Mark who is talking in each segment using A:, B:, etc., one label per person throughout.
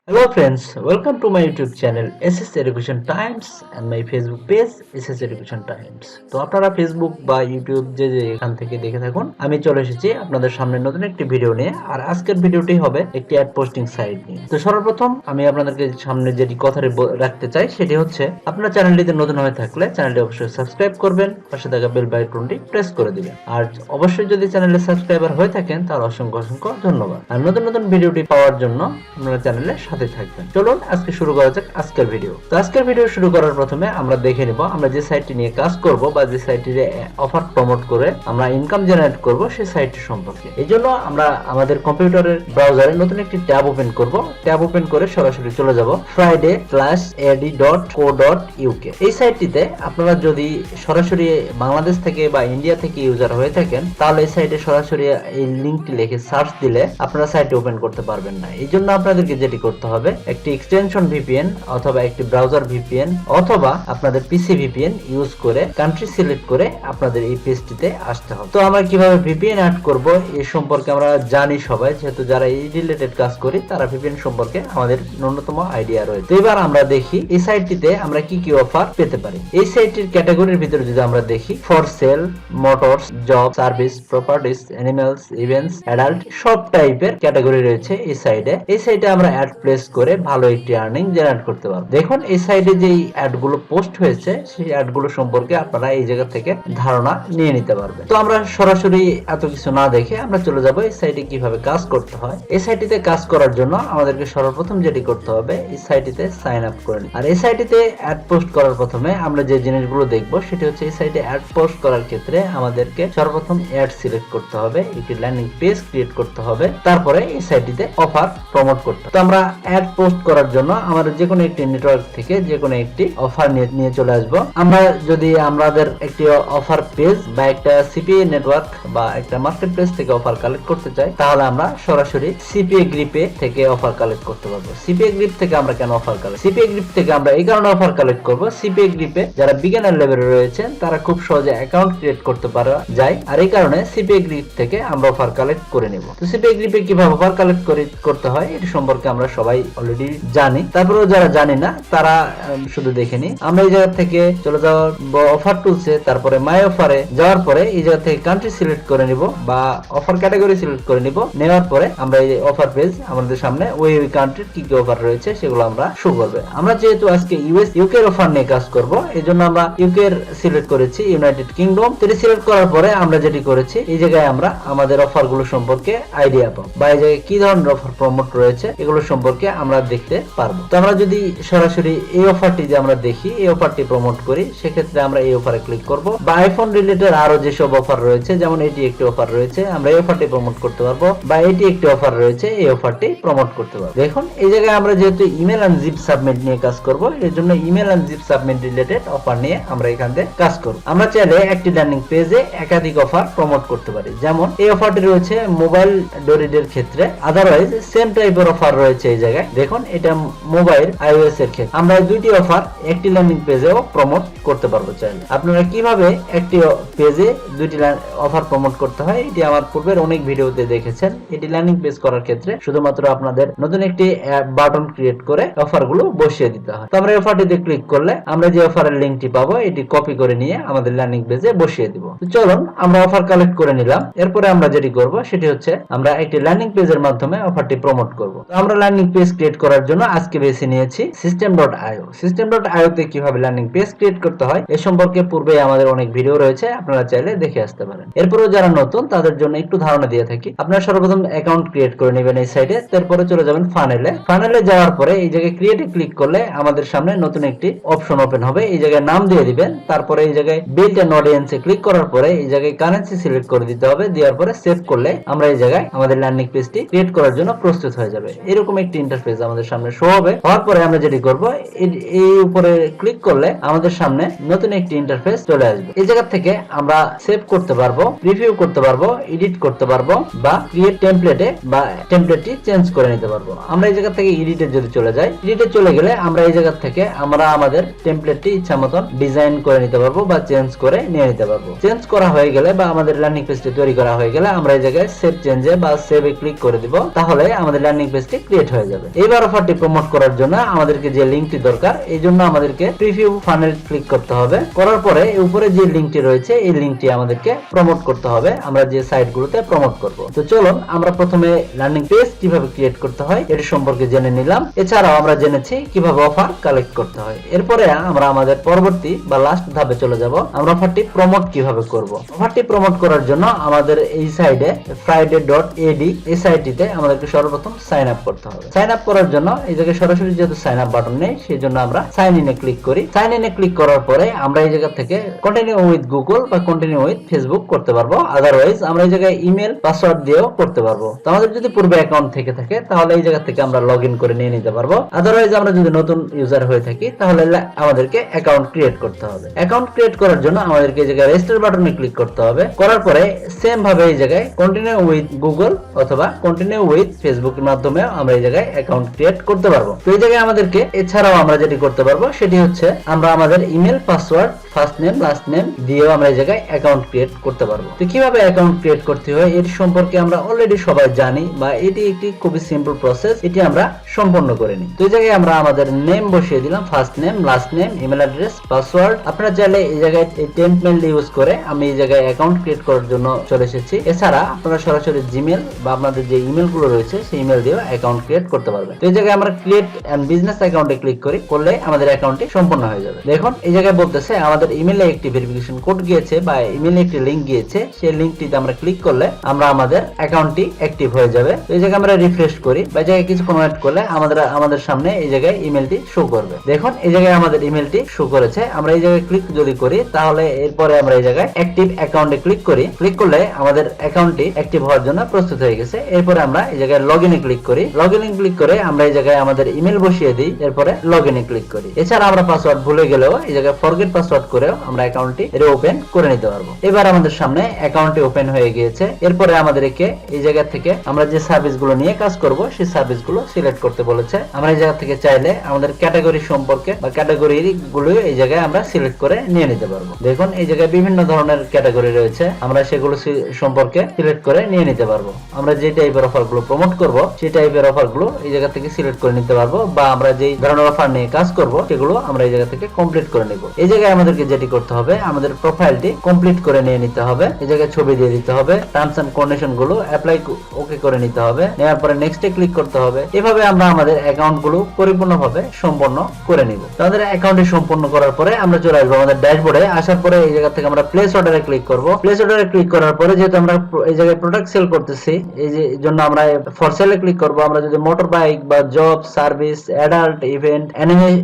A: Hello friends, welcome to my YouTube channel SS Education Times and my Facebook page SS Education Times। তো আপনারা Facebook বা YouTube যে এখান থেকে দেখে থাকুন, আমি চলে এসেছি আপনাদের সামনে নতুন একটি ভিডিও নিয়ে। আর আজকের ভিডিওটি হবে একটি অ্যাড পোস্টিং সাইট নিয়ে। তো সর্বপ্রথম আমি আপনাদেরকে সামনে যেটি কথা রাখতে চাই সেটি হচ্ছে, আপনারা চ্যানেলটিতে নতুন হয়ে থাকলে চ্যানেলটি অবশ্যই সাবস্ক্রাইব করবেন, পাশে থাকা বেল আইকনটি প্রেস করে দিবেন। আর অবশ্যই যদি চ্যানেলে সাবস্ক্রাইবার হয়ে থাকেন তাহলে অসংখ্য ধন্যবাদ। আর নতুন নতুন ভিডিওটি পাওয়ার জন্য আপনারা চ্যানেলে সাথে থাকবেন। চলুন আজকে শুরু করা যাক আজকের ভিডিও। তো আজকের ভিডিও শুরু করার প্রথমে আমরা দেখে নিব আমরা যে সাইটটি নিয়ে কাজ করব বা যে সাইটটিতে অফার প্রমোট করে আমরা ইনকাম জেনারেট করব সেই সাইটটি সম্পর্কে। এই জন্য আমরা আমাদের কম্পিউটারের ব্রাউজারে নতুন একটি ট্যাব ওপেন করব। ট্যাব ওপেন করে সরাসরি চলে যাব friday-ad.co.uk। এই সাইটটিতে আপনারা যদি সরাসরি বাংলাদেশ থেকে বা ইন্ডিয়া থেকে ইউজার হয়ে থাকেন তাহলে এই সাইটে সরাসরি এই লিংকটি লিখে সার্চ দিলে আপনারা সাইটটি ওপেন করতে পারবেন না। এই জন্য আপনাদেরকে যেটি করতে হবে, একটি এক্সটেনশন ভিপিএন অথবা একটি ব্রাউজার ভিপিএন অথবা আপনাদের পিসি ভিপিএন ইউজ করে কান্ট্রি সিলেক্ট করে আপনাদের এই পেজটিতে আসতে হবে। তো আমরা কিভাবে ভিপিএন অ্যাড করব এই সম্পর্কে আমরা জানি সবাই, যেহেতু যারা এই রিলেটেড কাজ করি তারা ভিপিএন সম্পর্কে আমাদের ন্যূনতম আইডিয়া রয়েছে। তো এবার আমরা দেখি এই সাইটটিতে আমরা কি কি অফার পেতে পারি। এই সাইটটির ক্যাটাগরির ভিতরে যদি আমরা দেখি, for sale, motors, job, service, properties, animals, events, adult, সব টাইপের ক্যাটাগরি রয়েছে এই সাইটে। এই সাইটে আমরা অ্যাড প্লেস করে ভালো একটি আর্নিং জেনারেট করতে পারবো। দেখুন এই সাইটে যে অ্যাড গুলো পোস্ট হয়েছে সেই অ্যাড গুলো সম্পর্কে আপনারা এই জায়গা থেকে ধারণা নিয়ে নিতে পারবেন। তো আমরা সরাসরি এত কিছু না দেখে আমরা চলে যাব এই সাইটে কিভাবে কাজ করতে হয়। এই সাইটটিতে কাজ করার জন্য আমাদেরকে সর্বপ্রথম যেটি করতে হবে, এই সাইটটিতে সাইন আপ করে নিন। আর এই সাইটটিতে অ্যাড পোস্ট করার প্রথমে আমরা যে জিনিসগুলো দেখবো সেটি হচ্ছে, এই সাইটে অ্যাড পোস্ট করার ক্ষেত্রে আমাদেরকে সর্বপ্রথম অ্যাড সিলেক্ট করতে হবে, একটি ল্যান্ডিং পেজ ক্রিয়েট করতে হবে, তারপরে এই সাইটটিতে অফার প্রমোট করতে হবে। তো আমরা অ্যাড পোস্ট করার জন্য আমাদের যে কোনো একটি নেটওয়ার্ক থেকে যে কোনো একটি অফার নিয়ে চলে আসব। আমরা যদি আমাদের একটি অফার পেজ বা একটা সিপিএ নেটওয়ার্ক বা একটা মার্কেট প্লেস থেকে অফার কালেক্ট করতে চাই, তাহলে আমরা সরাসরি সিপিএ গ্রিপে থেকে অফার কালেক্ট করতে পারবো। সিপিএ গ্রিপ থেকে আমরা কেন অফার কালেক্ট, সিপিএ গ্রিপ থেকে আমরা এই কারণে অফার কালেক্ট করব, সিপিএ গ্রিপে যারা বিগিনার লেভেলে রয়েছেন তারা খুব সহজে অ্যাকাউন্ট ক্রিয়েট করতে পারা যায়। আর এই কারণে সিপিএ গ্রিপ থেকে আমরা অফার কালেক্ট করে নেব। তো সিপিএ গ্রিপে কিভাবে অফার কালেক্ট করতে হয় এটি সম্পর্কে আমরা সবাই অলরেডি জানি, তারপরেও যারা জানি না তারা শুধু দেখে নি। আমরা এই জায়গা থেকে চলে যাওয়ার অফার টুলসে, তারপরে মাই অফারে যাওয়ার পরে এই জায়গা থেকে কান্ট্রি সিলেক্ট করে নিব বা অফার ক্যাটাগরি সিলেক্ট করে নিব। নেওয়ার পরে আমরা এই অফার পেজ আমাদের সামনে ওই কান্ট্রির কি কি অফার রয়েছে সেগুলো আমরা শো করবে। আমরা যেহেতু আজকে ইউকে এর অফার নিয়ে কাজ করব, এই জন্য আমরা ইউকে এর সিলেক্ট করেছি, ইউনাইটেড কিংডম। এটি সিলেক্ট করার পরে আমরা যেটি করেছি, এই জায়গায় আমরা আমাদের অফার গুলো সম্পর্কে আইডিয়া পাবো বা এই জায়গায় কি ধরনের অফার প্রমোট রয়েছে এগুলো সম্পর্কে আমরা দেখতে পারবো। তো আমরা যদি সরাসরি এই অফারটি যে আমরা দেখি, এই অফারটি প্রমোট করি, সেক্ষেত্রে আমরা এই অফারে ক্লিক করব। বা আইফোন রিলেটেড আরো যেসব অফার রয়েছে, যেমন এটি একটি অফার রয়েছে, আমরা এই অফারটি প্রমোট করতে পারবো। বা এটি একটি অফার রয়েছে, এই অফারটি প্রমোট করতে পারবো। দেখুন এই জায়গায় আমরা যেহেতু ইমেল এন্ড জিপ সাবমিট নিয়ে কাজ করব, এর জন্য email and zip submit related offer নিয়ে আমরা এখান থেকে কাজ করব। আমরা চাইলে একটি ল্যান্ডিং পেজে একাধিক অফার প্রমোট করতে পারি। যেমন এই অফারটি রয়েছে মোবাইল ডোরিডের ক্ষেত্রে, আদারওয়াইজ সেম টাইপের অফার রয়েছে এই জায়গায়। দেখুন এটা মোবাইল আইওএস এর ক্ষেত্রে আমরা দুইটি অফার একটি ল্যান্ডিং পেজেও প্রমোট করতে পারবো চাইলে। আপনারা কিভাবে একটি পেজে দুইটি অফার প্রমোট করতে হয় এটি আমার পূর্বের অনেক ভিডিওতে দেখেছেন। এটি ল্যান্ডিং পেজ করার ক্ষেত্রে শুধুমাত্র আপনাদের নতুন একটি বাটন ক্রিয়েট করে অফার গুলো বসিয়ে দিতে হয়। তো আমরা এই অফারটিতে ক্লিক করলে আমরা যে অফারের লিংকটি পাবো এটি কপি করে নিয়ে আমাদের ল্যান্ডিং পেজে বসিয়ে দিব। তো চলুন আমরা অফার কালেক্ট করে নিলাম। এরপরে আমরা যেটি করব সেটি হচ্ছে, আমরা একটি ল্যান্ডিং পেজের মাধ্যমে অফারটি প্রমোট করব। তো আমরা ল্যান্ডিং পেজ ক্রিয়েট করার জন্য আজকে বেছে নিয়েছি system.io। system.io তে কিভাবে ল্যান্ডিং পেজ ক্রিয়েট করতে হয় এ সম্পর্কে পূর্বে আমাদের অনেক ভিডিও রয়েছে, আপনারা চাইলে দেখে আসতে পারেন। এরপরেও যারা নতুন তাদের জন্য একটু ধারণা দিয়ে থাকি। আপনারা সর্বপ্রথম অ্যাকাউন্ট ক্রিয়েট করে নেবেন এই সাইটে, তারপরে চলে যাবেন ফানেলে যাওয়ার পরে এই জায়গায় ক্রিয়েটে ক্লিক করলে আমাদের সামনে নতুন একটি অপশন ওপেন হবে। এই জায়গায় নাম দিয়ে দিবেন, তারপরে এই জায়গায় বিল্ড এন্ড অডিয়েন্সে ক্লিক করার পরে এই জায়গায় কারেন্সি সিলেক্ট করে দিতে হবে। দেওয়ার পরে সেভ করলে আমরা এই জায়গায় আমাদের ল্যান্ডিং পেজটি ক্রিয়েট করার জন্য প্রস্তুত হয়ে যাবে। এরকম একটি ইন্টারফেস আমাদের সামনে শো হবে। হওয়ার পরে আমরা যেটি করব, এই উপরে ক্লিক করলে আমাদের সামনে নতুন একটি ইন্টারফেস চলে আসবে। এই জায়গা থেকে আমরা সেভ করতে পারবো, প্রিভিউ করতে পারবো, এডিট করতে পারবো বা ক্রিয়েট টেমপ্লেটে বা টেমপ্লেটটি চেঞ্জ করে নিতে পারবো। আমরা এই জায়গা থেকে এডিটে যদি চলে যাই, এডিটে চলে গেলে আমরা এই জায়গা থেকে আমরা আমাদের টেমপ্লেটটি ইচ্ছা মতন ডিজাইন করে নিতে পারবো বা চেঞ্জ করে নিয়ে নিতে পারবো। চেঞ্জ করা হয়ে গেলে বা আমাদের ল্যান্ডিং পেজটি তৈরি করা হয়ে গেলে আমরা এই জায়গায় সেভ চেঞ্জে বা সেভে ক্লিক করে দিব, তাহলে আমাদের ল্যান্ডিং পেজটি ক্রিয়েট হয়ে যাবে। যাবে। এইবার অফারটি প্রমোট করার জন্য আমাদেরকে যে লিঙ্কটি দরকার, এই জন্য আমাদেরকে প্রিভিউ ফানেল ক্লিক করতে হবে। করার পরে উপরে যে লিঙ্কটি রয়েছে এই লিঙ্কটি আমাদেরকে প্রমোট করতে হবে আমরা যে সাইটগুলোতে প্রমোট করব। তো চলুন আমরা প্রথমে লার্নিং পেজ কিভাবে ক্রিয়েট করতে হয় এর সম্পর্কে জেনে নিলাম। এছাড়াও আমরা জেনেছি কিভাবে অফার কালেক্ট করতে হয়। এরপরে আমরা আমাদের পরবর্তী বা লাস্ট ধাপে চলে যাব, আমরা অফারটি প্রমোট কিভাবে করব। অফারটি প্রমোট করার জন্য আমাদের এই সাইডে Fryday.ad এই সাইটটিতে আমাদেরকে সর্বপ্রথম সাইন আপ করতে হবে। সাইন আপ করার জন্য এই জায়গায় সরাসরি যেহেতু সাইন আপ বাটন নেই, সেই জন্য আমরা সাইন ইনে ক্লিক করি। সাইন ইনে ক্লিক করার পরে আমরা এই জায়গা থেকে কন্টিনিউ উইথ গুগল বা কন্টিনিউ উইথ ফেসবুক করতে পারবো। আদারওয়াইজ আমরা এই জায়গায় ইমেল পাসওয়ার্ড দিয়েও করতে পারবো। তো আমাদের যদি পূর্বে অ্যাকাউন্ট থেকে থাকে তাহলে এই জায়গা থেকে আমরা লগ ইন করে নিয়ে নিতে পারবো। আদারওয়াইজ আমরা যদি নতুন ইউজার হয়ে থাকি তাহলে আমাদেরকে অ্যাকাউন্ট ক্রিয়েট করতে হবে। অ্যাকাউন্ট ক্রিয়েট করার জন্য আমাদেরকে এই জায়গায় রেজিস্টার বাটনে ক্লিক করতে হবে। করার পরে সেম ভাবে এই জায়গায় কন্টিনিউ উইথ গুগল অথবা কন্টিনিউ উইথ ফেসবুকের মাধ্যমে আমরা এই জায়গায় অ্যাকাউন্ট ক্রিয়েট করতে পারবো। তো এই জায়গায় আমাদেরকে এছাড়াও আমরা যেটি করতে পারবো সেটি হচ্ছে আমরা আমাদের email password first name last name দিয়েও আমরা এই জায়গায় অ্যাকাউন্ট ক্রিয়েট করতে পারবো। তো কিভাবে অ্যাকাউন্ট ক্রিয়েট করতে হয় এর সম্পর্কে আমরা অলরেডি সবাই জানি বা এটি একটি খুবই সিম্পল প্রসেস, এটি আমরা সম্পন্ন করে নিই। তো এই জায়গায় আমরা আমাদের নেম বসিয়ে দিলাম, first name last name email address password. আপনারা চাইলে এই জায়গায় এই টেম্পলেট ইউজ করে আমি এই জায়গায় অ্যাকাউন্ট ক্রিয়েট করার জন্য চলে এসেছি। এছাড়া আপনারা সরাসরি জিমেল বা আপনাদের যে ইমেল গুলো রয়েছে সেই ইমেল দিয়েও অ্যাকাউন্ট ক্রিয়েট করতে পারবেন। তো এই জায়গায় আমরা ক্রিয়েট এন্ড বিজনেস অ্যাকাউন্টে ক্লিক করি, করলে আমাদের অ্যাকাউন্টটি সম্পূর্ণ হয়ে যাবে। দেখুন এই জায়গায় বলতেছে আমাদের ইমেলে একটি ভেরিফিকেশন কোড গিয়েছে বা ইমেলে একটি লিংক গিয়েছে, সেই লিংকটিতে আমরা ক্লিক করলে আমরা আমাদের অ্যাকাউন্টটি অ্যাক্টিভ হয়ে যাবে। তো এই জায়গায় আমরা রিফ্রেশ করি বা এই জায়গায় কিছুক্ষণ ওয়েট করলে আমাদের সামনে এই জায়গায় ইমেলটি শো করবে। দেখুন এই জায়গায় আমাদের ইমেলটি শো করেছে। আমরা এই জায়গায় ক্লিক যদি করি তাহলে এরপরে আমরা এই জায়গায় অ্যাক্টিভ অ্যাকাউন্টে ক্লিক করি। ক্লিক করলে আমাদের অ্যাকাউন্টটি অ্যাক্টিভ হওয়ার জন্য প্রস্তুত হয়ে গেছে। এরপরে আমরা এই জায়গায় লগইনে ক্লিক করি। লগইনে ক্লিক করে আমরা এই জায়গায় আমাদের ইমেল বসিয়ে দিই, এরপরে লগইনে ক্লিক করি। এছাড়া আমরা পাসওয়ার্ড ভুলে গেলেও এই জায়গায় ফরগেট পাসওয়ার্ড করেও আমরা অ্যাকাউন্টটি ওপেন করে নিতে পারবো। এবার আমাদের সামনে অ্যাকাউন্টটি ওপেন হয়ে গিয়েছে। এরপরে আমাদেরকে এই জায়গা থেকে আমরা যে সার্ভিসগুলো নিয়ে কাজ করব সেই সার্ভিসগুলো সিলেক্ট করতে বলেছে। আমরা এই জায়গা থেকে চাইলে আমাদের ক্যাটাগরি সম্পর্কে বা ক্যাটাগরি গুলো এই জায়গায় আমরা সিলেক্ট করে নিয়ে নিতে পারবো। দেখুন এই জায়গায় বিভিন্ন ধরনের ক্যাটাগরি রয়েছে, আমরা সেগুলো সম্পর্কে সিলেক্ট করে নিয়ে নিতে পারবো। আমরা যে টাইপের অফারগুলো প্রমোট করব সেই টাইপের অফারগুলো এই জায়গা থেকে সিলেক্ট করে নিতে পারবো, বা আমরা যেই ধরনের অফার নিয়ে কাজ করব সেগুলো আমরা এই জায়গা থেকে কমপ্লিট করে নিব। এই জায়গায় আমাদেরকে যেটি করতে হবে আমাদের প্রোফাইলটি কমপ্লিট করে নিয়ে নিতে হবে। এই জায়গায় ছবি দিয়ে দিতে হবে, টার্মস এন্ড কন্ডিশন গুলো অ্যাপ্লাই ওকে করে নিতে হবে। নেওয়ার পরে নেক্সটে ক্লিক করতে হবে। এভাবে আমরা আমাদের অ্যাকাউন্ট গুলো পরিপূর্ণভাবে সম্পন্ন করে নিব। আমাদের অ্যাকাউন্টে সম্পন্ন করার পরে আমরা চলে আসবো আমাদের ড্যাশবোর্ডে। আসার পরে এই জায়গা থেকে আমরা প্লেস অর্ডারে ক্লিক করব। প্লেস অর্ডারে ক্লিক করার পরে যেহেতু আমরা এই জায়গায় প্রোডাক্ট সেল করতেছি এই জন্য আমরা ফর সেলে ক্লিক করব। আমরা যদি মোটর বাইক বা job service adult event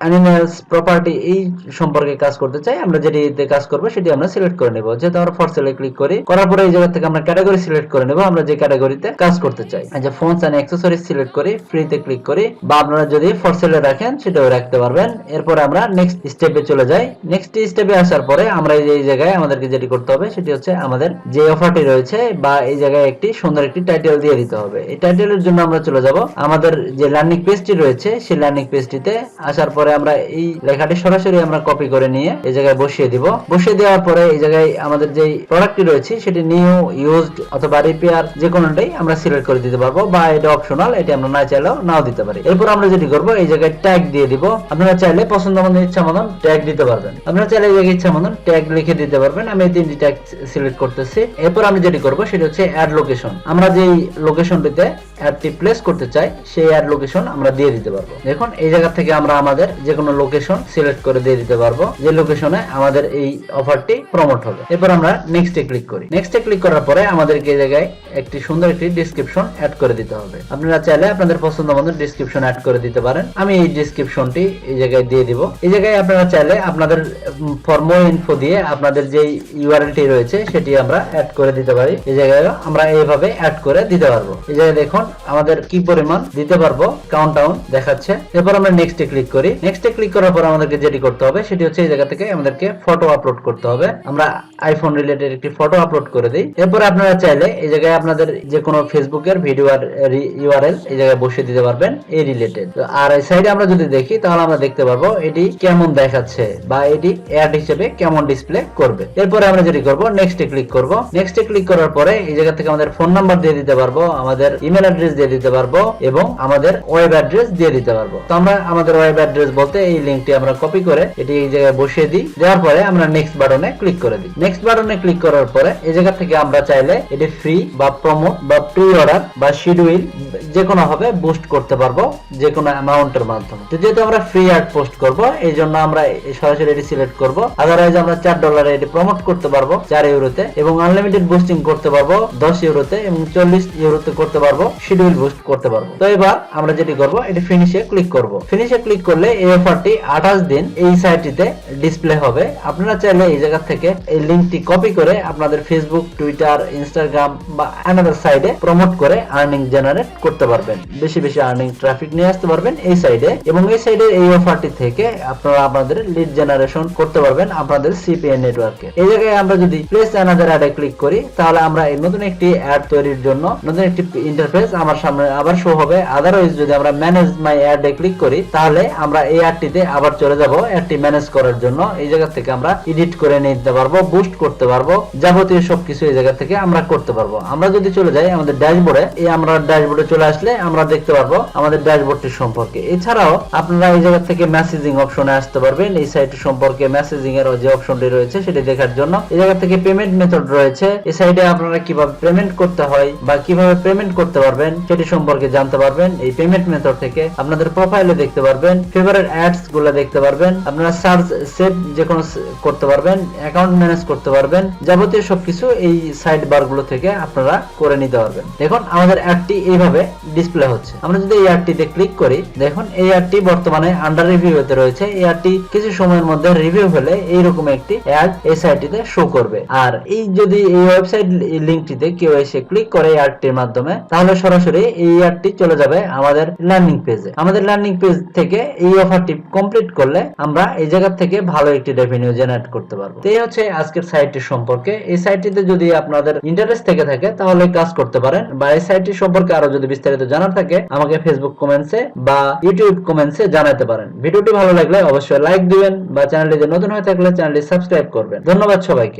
A: animals property এই সম্পর্কে কাজ করতে চাই, আমরা যেটিতে কাজ করব সেটি আমরা সিলেক্ট করে নেব। যেহেতু আমরা ফর সেলে ক্লিক করি, করার পরে এই জায়গা থেকে আমরা ক্যাটাগরি সিলেক্ট করে নেব আমরা যে ক্যাটাগরিতে কাজ করতে চাই। যে ফোনস এন্ড অ্যাকসেসরিজ সিলেক্ট করি, ফ্রিতে ক্লিক করি, বা আপনারা যদি ফর সেলে রাখেন সেটাও রাখতে পারবেন। এরপর আমরা নেক্সট স্টেপে চলে যাই। নেক্সট স্টেপে আসার পরে আমরা এই জায়গায় আমাদেরকে যেটি করতে হবে সেটি হচ্ছে আমাদের যে অফারটি রয়েছে বা এই জায়গায় একটি সুন্দর একটি টাইটেল দিয়ে দিতে হবে। এই টাইটেলের জন্য আমরা চলে যাব আমাদের যে লার্নিং পেজটি রয়েছে সেই লার্নিং পেজটিতে। আসার পরে আমরা এই লেখাটি সরাসরি আমরা কপি করে নিয়ে এই জায়গায় বসিয়ে দিব। বসিয়ে দেওয়ার পরে এই জায়গায় আমাদের যে প্রোডাক্টটি রয়েছে সেটি নিউ ইউজড অথবা রিপেয়ার যে কোনোটাই আমরা সিলেক্ট করে দিতে পারবো, বা এটা অপশনাল, এটি আমরা না চাইলেও নাও দিতে পারি। এরপর আমরা যেটি করব এই জায়গায় ট্যাগ দিয়ে দিব। আপনারা চাইলে পছন্দ মতো ইচ্ছা মতন ট্যাগ দিতে পারবেন। আপনারা চাইলে এই জায়গায় ইচ্ছা মতন ট্যাগ লিখে দিতে পারবেন। আমি এই তিনটি ট্যাগ সিলেক্ট করতেছি। এরপর আমি যেটি করব সেটি হচ্ছে অ্যাড লোকেশন। আমরা যেই লোকেশনটিতে অ্যাডটি প্লেস করতে চাই সেই অ্যাড লোকেশন আমরা দিয়ে দিতে পারবো। দেখুন এই জায়গা থেকে আমরা আমাদের যে কোনো লোকেশন সিলেক্ট করে দিয়ে দিতে পারবো যে লোকেশনে আমাদের এই অফারটি প্রমোট হবে। এরপর আমরা নেক্সটে ক্লিক করি। নেক্সটে ক্লিক করার পরে আমাদেরকে এই জায়গায় একটি সুন্দর একটি ডেসক্রিপশন অ্যাড করে দিতে হবে। আপনারা চাইলে আপনাদের পছন্দ মতো ডেসক্রিপশন অ্যাড করে দিতে পারেন। আমি এই ডেসক্রিপশনটি এই জায়গায় দিয়ে দিব। এই জায়গায় আপনারা চাইলে আপনাদের ফর মোর ইনফো দিয়ে আপনাদের যে ইউআরএলটি রয়েছে সেটি আমরা অ্যাড করে দিতে পারি। এই জায়গায় আমরা এইভাবে অ্যাড করে দিতে পারবো। এই জায়গায় দেখুন আমাদের কি পরিমাণ দিতে পারবো কাউন্টডাউন দেখাচ্ছে। এরপর আমরা নেক্সটে ক্লিক করি। নেক্সটে ক্লিক করার পর আমাদেরকে যেটি করতে হবে সেটি হচ্ছে এই জায়গা থেকে আমাদেরকে ফটো আপলোড করতে হবে। আমরা আইফোন রিলেটেড একটি ফটো আপলোড করে দিই। এরপর আপনারা চাইলে এই জায়গায় আপনাদের যে কোনো ফেসবুকের ভিডিও আর ইউআরএল এই জায়গায় বসিয়ে দিতে পারবেন এই রিলেটেড। আর এই সাইডে আমরা যদি দেখি তাহলে আমরা দেখতে পারবো এটি কেমন দেখাচ্ছে বা এটি অ্যাড হিসেবে কেমন ডিসপ্লে করবে। এরপরে আমরা যেটি করব নেক্সটে ক্লিক করব। নেক্সটে ক্লিক করার পরে এই জায়গা থেকে আমাদের ফোন নাম্বার দিয়ে দিতে পারবো, আমাদের ইমেল অ্যাড্রেস দিয়ে দিতে পারবো এবং আমাদের ওয়েব অ্যাড্রেস দিয়ে দিতে পারবো। তো আমরা আমাদের ওয়েব অ্যাড্রেস বলতে এই লিংকটি আমরা কপি করে এটি এই জায়গায় বসিয়ে দিই। দেওয়ার পরে আমরা নেক্সট বাটনে ক্লিক করে দিই। নেক্সট বাটনে ক্লিক করার পরে এই জায়গা থেকে আমরা চাইলে এটি ফ্রি বা প্রমোট বা প্রি অর্ডার বা শিডিউল যে কোনো ভাবে বুস্ট করতে পারবো যে কোনো অ্যামাউন্টের মাধ্যমে। তো যেহেতু আমরা ফ্রি অ্যাড পোস্ট করব এই জন্য আমরা সরাসরি এটি সিলেক্ট করব। আদারওয়াইজ আমরা $4 এটি প্রমোট করতে পারবো 4 ইউরোতে এবং আনলিমিটেড বুস্টিং করতে পারবো 10 ইউরোতে এবং 40 ইউরোতে করতে পারবো শিডিউল বুস্ট করতে পারবো। তো এবার আমরা যেটি করব এটি ফিনিশে ক্লিক করব। ফিনিশে ক্লিক করলে এই অফারটি 28 দিন এই সাইটটিতে ডিসপ্লে হবে। আপনারা চাইলে এই জায়গা থেকে এই লিংকটি কপি করে আপনাদের ফেসবুক, টুইটার, ইনস্টাগ্রাম বা অ্যানাদার সাইডে প্রমোট করে আর্নিং জেনারেট করতে পারবেন। বেশি বেশি আর্নিং ট্রাফিক নিয়ে আসতে পারবেন এই সাইডে এবং এই সাইডে এই অফারটি থেকে আপনারা আপনাদের লিড জেনারেশন করতে পারবেন আপনাদের সিপিএন নেটওয়ার্কে। এই জায়গায় আমরা যদি প্লেস অ্যানাদার অ্যাডে ক্লিক করি তাহলে আমরা এই নতুন একটি অ্যাড তৈরির জন্য নতুন একটি ইন্টারফেস আমার সামনে আবার শো হবে। আদারওয়াইজ যদি আমরা ম্যানেজ মাই অ্যাডে ক্লিক করি তাহলে আমরা এই অ্যাডটিতে আবার চলে যাব অ্যাডটি ম্যানেজ করার জন্য। এই জায়গা থেকে আমরা এডিট করে নিতে পারবো, বুস্ট করতে পারবো, যাবতীয় সবকিছু এই জায়গা থেকে আমরা করতে পারবো। আমরা যদি চলে যাই আমাদের ড্যাশবোর্ডে, এই আমরা ড্যাশবোর্ডে চলে আসলে আমরা দেখতে পারবো আমাদের ড্যাশবোর্ডটি সম্পর্কে। এছাড়াও আপনারা এই জায়গা থেকে মেসেজিং অপশনে আসতে পারবেন। এই সাইট সম্পর্কে মেসেজিং এর যে অপশনটি রয়েছে সেটি দেখার জন্য এই জায়গা থেকে পেমেন্ট মেথড রয়েছে। এই সাইডে আপনারা কিভাবে পেমেন্ট করতে হয় বা কিভাবে পেমেন্ট করতে পারবেন সেটি সম্পর্কে জানতে পারবেন। এই পেমেন্ট মেথড থেকে আপনাদের প্রোফাইলে দেখতে পারবেন, ফেভারিট অ্যাডস গুলো দেখতে পারবেন, আপনারা সার্চ সেভ যে কোনো করতে পারবেন, অ্যাকাউন্ট ম্যানেজ করতে পারবেন, যাবতীয় সবকিছু এই সাইড বার গুলো থেকে আপনারা করে নিতে পারবেন। দেখুন আমাদের অ্যাডটি এইভাবে ডিসপ্লে হচ্ছে। আমরা যদি এই অ্যাডটিতে ক্লিক করি, দেখুন এই অ্যাডটি বর্তমানে আন্ডার রিভিউতে রয়েছে। এই অ্যাডটি কিছু সময়ের মধ্যে রিভিউ হলে এইরকম একটি অ্যাড এই সাইটটিতে শো করবে। আর এই যদি এই ওয়েবসাইট লিংকটিতে কেউ এসে ক্লিক করে এই অ্যাডটির মাধ্যমে তাহলে সরাসরি এই অ্যাডটি চলে যাবে আমাদের ল্যান্ডিং পেজে। আমাদের ল্যান্ডিং পেজ থেকে এই অফারটি কমপ্লিট করলে আমরা এই জায়গা থেকে ভালো একটি রেভিনিউ জেনারেট করতে পারবো। তো এই হচ্ছে আজকের সাইটটি সম্পর্কে। এই সাইটটিতে যদি আপনাদের ইন্টারেস্ট থেকে থাকে তাহলে কাজ করতে পারেন, বা এই সাইটটি সম্পর্কে আরো যদি বিস্তারিত জানার থাকে আমাকে ফেসবুক কমেন্টসে বা ইউটিউব কমেন্টসে জানাতে পারেন। ভিডিওটি ভালো লাগলে অবশ্যই লাইক দিবেন বা চ্যানেলটিতে নতুন হয়ে থাকলে চ্যানেলটি সাবস্ক্রাইব করবেন। ধন্যবাদ সবাইকে।